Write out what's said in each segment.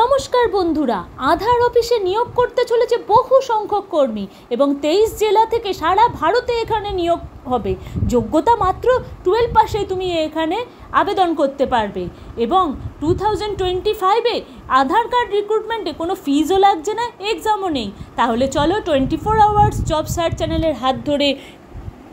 নমস্কার বন্ধুরা, আধার অফিসে নিয়োগ করতে চলেছে বহু সংখ্যক কর্মী এবং 23 জেলা থেকে সারা ভারতে এখানে নিয়োগ হবে। যোগ্যতা মাত্র 12 পাশে তুমি এখানে আবেদন করতে পারবে এবং 2025-এ আধার কার্ড রিক্রুটমেন্টে কোনো ফিজও লাগছে না, এক্সামও নেই। তাহলে চলো 24 আওয়ার্স জব সার্চ চ্যানেলের হাত ধরে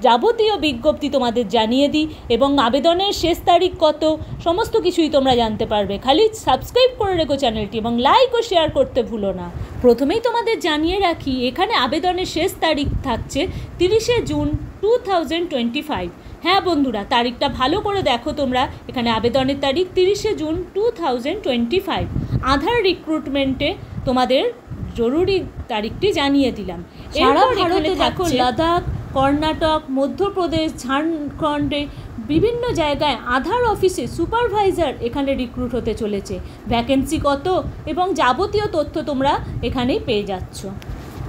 যাবতীয় বিজ্ঞপ্তি তোমাদের জানিয়ে দিই এবং আবেদনের শেষ তারিখ কত সমস্ত কিছুই তোমরা জানতে পারবে। খালি সাবস্ক্রাইব করে রেখো চ্যানেলটি এবং লাইক ও শেয়ার করতে ভুলো না। প্রথমেই তোমাদের জানিয়ে রাখি, এখানে আবেদনের শেষ তারিখ থাকছে 30শে জুন 2025। হ্যাঁ বন্ধুরা, তারিখটা ভালো করে দেখো তোমরা। এখানে আবেদনের তারিখ 30শে জুন 2025। আধার রিক্রুটমেন্টে তোমাদের জরুরি তারিখটি জানিয়ে দিলাম। সারা ভারতে দেখো লাদাখ, কর্ণাটক, মধ্যপ্রদেশ, ঝাড়খণ্ডে বিভিন্ন জায়গায় আধার অফিসে সুপারভাইজার এখানে রিক্রুট হতে চলেছে। ভ্যাকেন্সি কত এবং যাবতীয় তথ্য তোমরা এখানেই পেয়ে যাচ্ছ।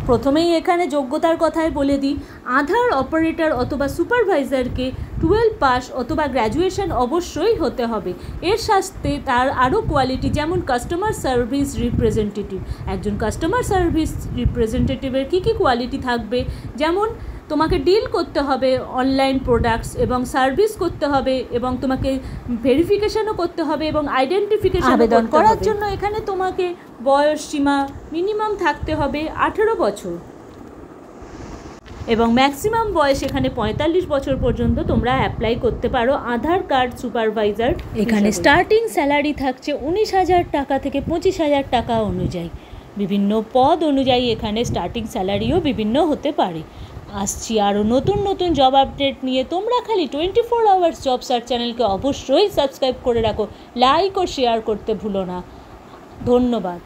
প্রথমেই এখানে যোগ্যতার কথায় বলে দিই, আধার অপারেটর অথবা সুপারভাইজারকে 12 পাস অথবা গ্র্যাজুয়েশন অবশ্যই হতে হবে। এর সাথে তার আরও কোয়ালিটি, যেমন কাস্টমার সার্ভিস রিপ্রেজেন্টেটিভ। একজন কাস্টমার সার্ভিস রিপ্রেজেন্টেটিভের কী কী কোয়ালিটি থাকবে, যেমন তোমাকে ডিল করতে হবে অনলাইন প্রোডাক্টস এবং সার্ভিস করতে হবে এবং তোমাকে ভেরিফিকেশনও করতে হবে এবং আইডেন্টিফিকেশন আবেদন করার জন্য এখানে তোমাকে বয়স সীমা মিনিমাম থাকতে হবে 18 বছর এবং ম্যাক্সিমাম বয়স এখানে 45 বছর পর্যন্ত তোমরা অ্যাপ্লাই করতে পারো আধার কার্ড সুপারভাইজার। এখানে স্টার্টিং স্যালারি থাকছে 19,000 টাকা থেকে 25,000 টাকা অনুযায়ী। বিভিন্ন পদ অনুযায়ী এখানে স্টার্টিং স্যালারিও বিভিন্ন হতে পারে। আসছি আরও নতুন নতুন জব আপডেট নিয়ে। তোমরা খালি 24 আওয়ার্স জব সার্চ চ্যানেলকে অবশ্যই সাবস্ক্রাইব করে রাখো, লাইক ও শেয়ার করতে ভুলো না। ধন্যবাদ।